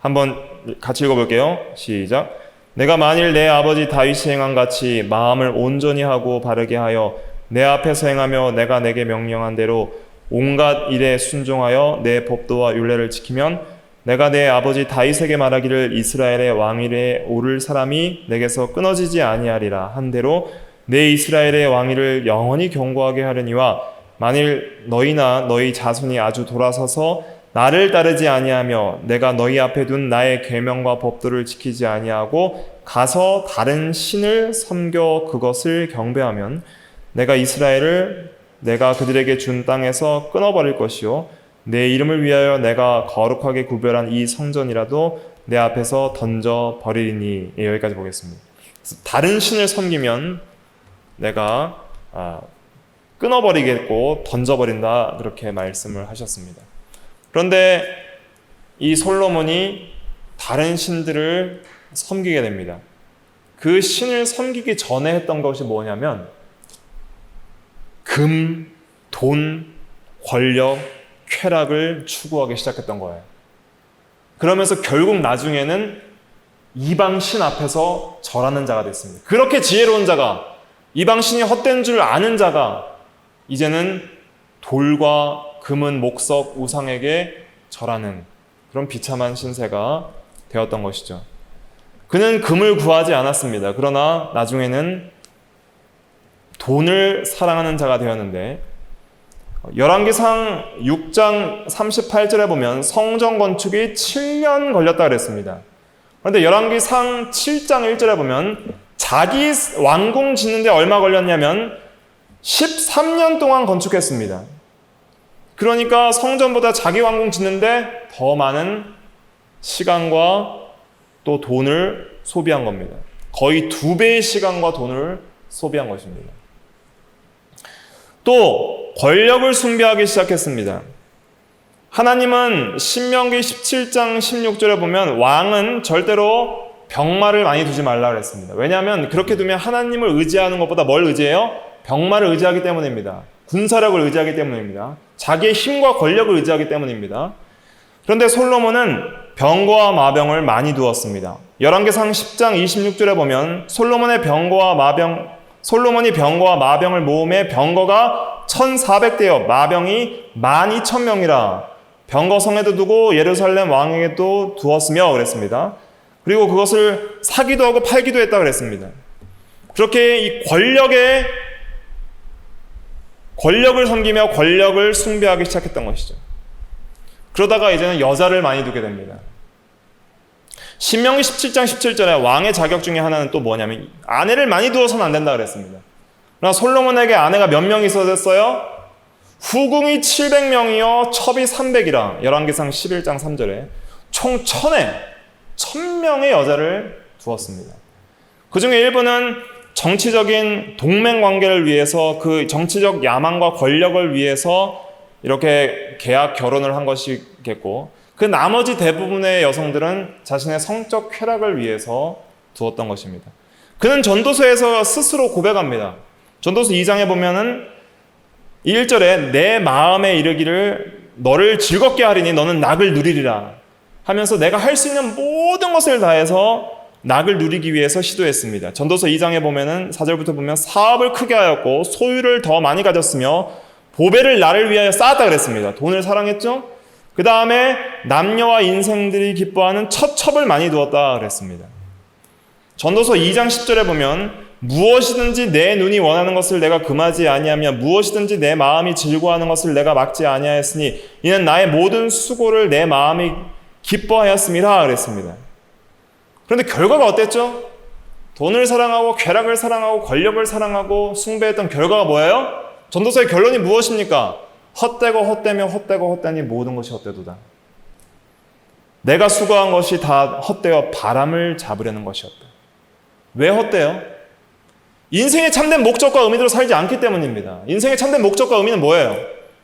한번 같이 읽어볼게요. 시작. 내가 만일 내 아버지 다윗이 행한 같이 마음을 온전히 하고 바르게 하여 내 앞에서 행하며 내가 내게 명령한 대로 온갖 일에 순종하여 내 법도와 율례를 지키면 내가 내 아버지 다윗에게 말하기를 이스라엘의 왕위에 오를 사람이 내게서 끊어지지 아니하리라 한 대로 내 이스라엘의 왕위를 영원히 견고하게 하려니와 만일 너희나 너희 자손이 아주 돌아서서 나를 따르지 아니하며 내가 너희 앞에 둔 나의 계명과 법도를 지키지 아니하고 가서 다른 신을 섬겨 그것을 경배하면 내가 이스라엘을 내가 그들에게 준 땅에서 끊어버릴 것이요 내 이름을 위하여 내가 거룩하게 구별한 이 성전이라도 내 앞에서 던져버리니. 여기까지 보겠습니다. 다른 신을 섬기면 내가 끊어버리겠고 던져버린다 그렇게 말씀을 하셨습니다. 그런데 이 솔로몬이 다른 신들을 섬기게 됩니다. 그 신을 섬기기 전에 했던 것이 뭐냐면 금, 돈, 권력, 쾌락을 추구하기 시작했던 거예요. 그러면서 결국 나중에는 이방 신 앞에서 절하는 자가 됐습니다. 그렇게 지혜로운 자가, 이방 신이 헛된 줄 아는 자가 이제는 돌과 금은 목석 우상에게 절하는 그런 비참한 신세가 되었던 것이죠. 그는 금을 구하지 않았습니다. 그러나 나중에는 돈을 사랑하는 자가 되었는데 열왕기상 6장 38절에 보면 성전 건축이 7년 걸렸다 그랬습니다. 그런데 열왕기상 7장 1절에 보면 자기 왕궁 짓는데 얼마 걸렸냐면 13년 동안 건축했습니다. 그러니까 성전보다 자기 왕궁 짓는데 더 많은 시간과 또 돈을 소비한 겁니다. 거의 2배의 시간과 돈을 소비한 것입니다. 또 권력을 숭배하기 시작했습니다. 하나님은 신명기 17장 16절에 보면 왕은 절대로 병마를 많이 두지 말라 그랬습니다. 왜냐하면 그렇게 두면 하나님을 의지하는 것보다 뭘 의지해요? 병마를 의지하기 때문입니다. 군사력을 의지하기 때문입니다. 자기의 힘과 권력을 의지하기 때문입니다. 그런데 솔로몬은 병거와 마병을 많이 두었습니다. 열왕기상 10장 26절에 보면 솔로몬이 병거와 마병을 모음해 병거가 1,400대여 마병이 12,000명이라 병거성에도 두고 예루살렘 왕에게도 두었으며 그랬습니다. 그리고 그것을 사기도 하고 팔기도 했다 그랬습니다. 그렇게 이 권력을 섬기며 권력을 숭배하기 시작했던 것이죠. 그러다가 이제는 여자를 많이 두게 됩니다. 신명기 17장 17절에 왕의 자격 중에 하나는 또 뭐냐면 아내를 많이 두어서는 안 된다 그랬습니다. 그러나 솔로몬에게 아내가 몇 명이 있었어요? 후궁이 700명이요 첩이 300이라 열왕기상 11장 3절에 총 1000명의 여자를 두었습니다. 그 중에 일부는 정치적인 동맹관계를 위해서 그 정치적 야망과 권력을 위해서 이렇게 계약 결혼을 한 것이겠고 그 나머지 대부분의 여성들은 자신의 성적 쾌락을 위해서 두었던 것입니다. 그는 전도서에서 스스로 고백합니다. 전도서 2장에 보면은 1절에 내 마음에 이르기를 너를 즐겁게 하리니 너는 낙을 누리리라 하면서 내가 할 수 있는 모든 것을 다해서 낙을 누리기 위해서 시도했습니다. 전도서 2장에 보면은 4절부터 보면 사업을 크게 하였고 소유를 더 많이 가졌으며 보배를 나를 위하여 쌓았다 그랬습니다. 돈을 사랑했죠? 그 다음에 남녀와 인생들이 기뻐하는 첫 첩을 많이 두었다 그랬습니다. 전도서 2장 10절에 보면 무엇이든지 내 눈이 원하는 것을 내가 금하지 아니하며 무엇이든지 내 마음이 즐거워하는 것을 내가 막지 아니하였으니 이는 나의 모든 수고를 내 마음이 기뻐하였음이라 그랬습니다. 그런데 결과가 어땠죠? 돈을 사랑하고 쾌락을 사랑하고 권력을 사랑하고 숭배했던 결과가 뭐예요? 전도서의 결론이 무엇입니까? 헛되고 헛되며 헛되고 헛되니 모든 것이 헛되도다. 내가 수고한 것이 다 헛되어 바람을 잡으려는 것이었다. 왜 헛되요? 인생의 참된 목적과 의미대로 살지 않기 때문입니다. 인생의 참된 목적과 의미는 뭐예요?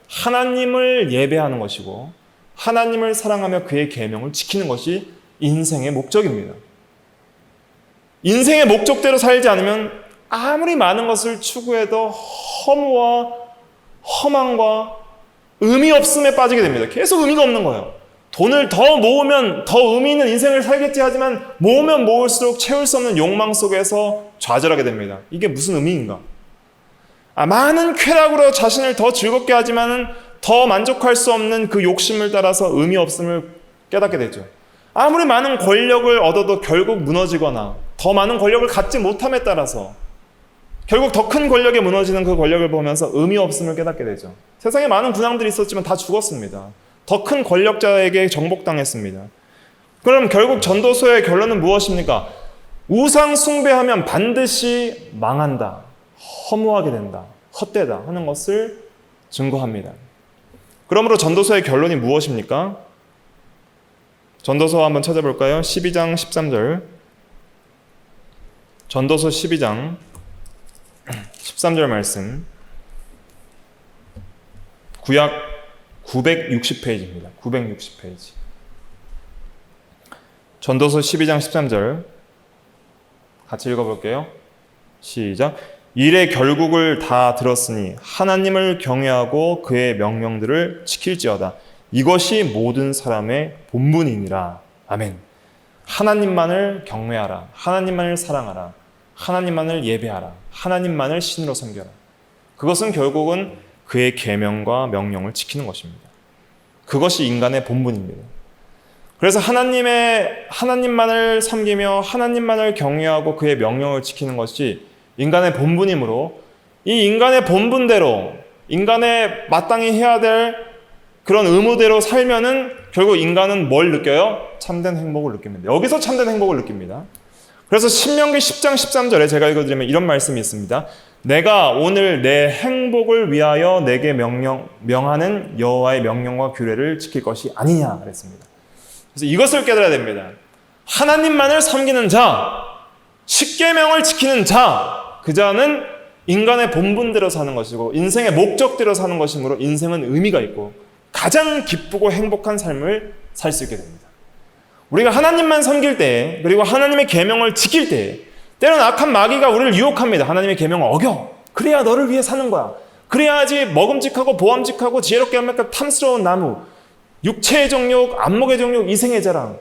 하나님을 예배하는 것이고 하나님을 사랑하며 그의 계명을 지키는 것이 인생의 목적입니다. 인생의 목적대로 살지 않으면 아무리 많은 것을 추구해도 허무와 허망과 의미 없음에 빠지게 됩니다. 계속 의미가 없는 거예요. 돈을 더 모으면 더 의미 있는 인생을 살겠지 하지만 모으면 모을수록 채울 수 없는 욕망 속에서 좌절하게 됩니다. 이게 무슨 의미인가? 많은 쾌락으로 자신을 더 즐겁게 하지만은 더 만족할 수 없는 그 욕심을 따라서 의미 없음을 깨닫게 되죠. 아무리 많은 권력을 얻어도 결국 무너지거나 더 많은 권력을 갖지 못함에 따라서 결국 더 큰 권력에 무너지는 그 권력을 보면서 의미 없음을 깨닫게 되죠. 세상에 많은 군왕들이 있었지만 다 죽었습니다. 더 큰 권력자에게 정복당했습니다. 그럼 결국 전도서의 결론은 무엇입니까? 우상 숭배하면 반드시 망한다, 허무하게 된다, 헛되다 하는 것을 증거합니다. 그러므로 전도서의 결론이 무엇입니까? 전도서 한번 찾아볼까요? 12장 13절. 전도서 12장 13절 말씀. 구약 960페이지입니다. 960페이지. 전도서 12장 13절 같이 읽어볼게요. 시작. 일의 결국을 다 들었으니 하나님을 경외하고 그의 명령들을 지킬지어다. 이것이 모든 사람의 본분이니라. 아멘. 하나님만을 경외하라. 하나님만을 사랑하라. 하나님만을 예배하라. 하나님만을 신으로 섬겨라. 그것은 결국은 그의 계명과 명령을 지키는 것입니다. 그것이 인간의 본분입니다. 그래서 하나님만을 섬기며 하나님만을 경외하고 그의 명령을 지키는 것이 인간의 본분이므로, 이 인간의 본분대로, 인간의 마땅히 해야 될 그런 의무대로 살면은 결국 인간은 뭘 느껴요? 참된 행복을 느낍니다. 여기서 참된 행복을 느낍니다. 그래서 신명기 10장 13절에 제가 읽어드리면 이런 말씀이 있습니다. 내가 오늘 내 행복을 위하여 내게 명하는 여호와의 명령과 규례를 지킬 것이 아니냐 그랬습니다. 그래서 이것을 깨달아야 됩니다. 하나님만을 섬기는 자, 십계명을 지키는 자, 그 자는 인간의 본분대로 사는 것이고 인생의 목적대로 사는 것이므로 인생은 의미가 있고 가장 기쁘고 행복한 삶을 살 수 있게 됩니다. 우리가 하나님만 섬길 때, 그리고 하나님의 계명을 지킬 때, 때로는 악한 마귀가 우리를 유혹합니다. 하나님의 계명을 어겨. 그래야 너를 위해 사는 거야. 그래야지 먹음직하고 보암직하고 지혜롭게 하면 탐스러운 나무, 육체의 정욕, 안목의 정욕, 이생의 자랑,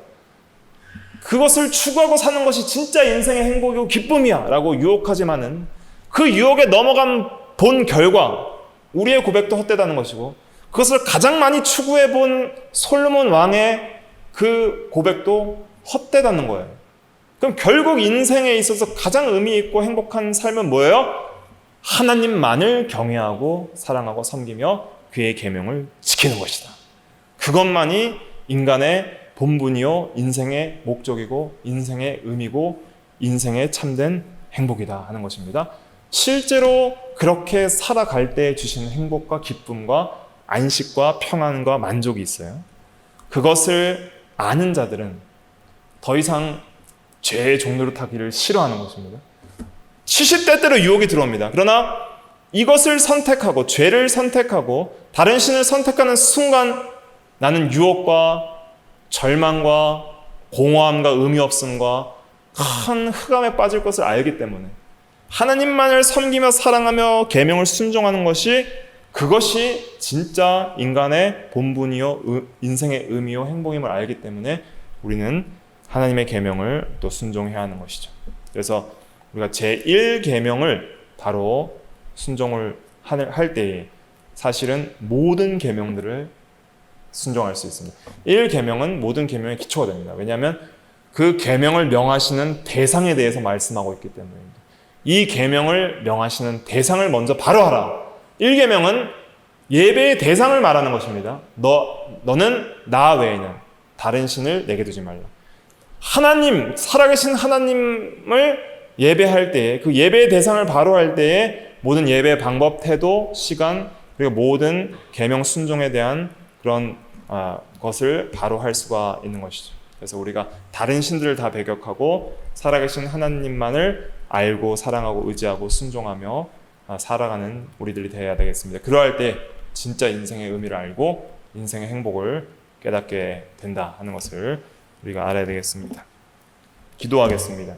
그것을 추구하고 사는 것이 진짜 인생의 행복이고 기쁨이야 라고 유혹하지만은 그 유혹에 넘어간 본 결과 우리의 고백도 헛되다는 것이고, 그것을 가장 많이 추구해 본 솔로몬 왕의 그 고백도 헛되다는 거예요. 그럼 결국 인생에 있어서 가장 의미 있고 행복한 삶은 뭐예요? 하나님만을 경외하고 사랑하고 섬기며 그의 계명을 지키는 것이다. 그것만이 인간의 본분이요, 인생의 목적이고 인생의 의미고 인생의 참된 행복이다 하는 것입니다. 실제로 그렇게 살아갈 때 주시는 행복과 기쁨과 안식과 평안과 만족이 있어요. 그것을 아는 자들은 더 이상 죄의 종로를 타기를 싫어하는 것입니다. 시시때때로 유혹이 들어옵니다. 그러나 이것을 선택하고 죄를 선택하고 다른 신을 선택하는 순간 나는 유혹과 절망과 공허함과 의미 없음과 큰 흑암에 빠질 것을 알기 때문에 하나님만을 섬기며 사랑하며 계명을 순종하는 것이, 그것이 진짜 인간의 본분이요 인생의 의미요 행복임을 알기 때문에 우리는 하나님의 계명을 또 순종해야 하는 것이죠. 그래서 우리가 제1계명을 바로 순종을 할 때에 사실은 모든 계명들을 순종할 수 있습니다. 1계명은 모든 계명의 기초가 됩니다. 왜냐하면 그 계명을 명하시는 대상에 대해서 말씀하고 있기 때문입니다. 이 계명을 명하시는 대상을 먼저 바로 하라. 1계명은 예배의 대상을 말하는 것입니다. 너는 나 외에는 다른 신을 내게 두지 말라. 하나님, 살아계신 하나님을 예배할 때에, 그 예배의 대상을 바로 할 때에 모든 예배의 방법, 태도, 시간, 그리고 모든 계명 순종에 대한 그런 것을 바로 할 수가 있는 것이죠. 그래서 우리가 다른 신들을 다 배격하고 살아계신 하나님만을 알고 사랑하고 의지하고 순종하며 살아가는 우리들이 되어야 되겠습니다. 그러할 때 진짜 인생의 의미를 알고 인생의 행복을 깨닫게 된다 하는 것을 우리가 알아야 되겠습니다. 기도하겠습니다.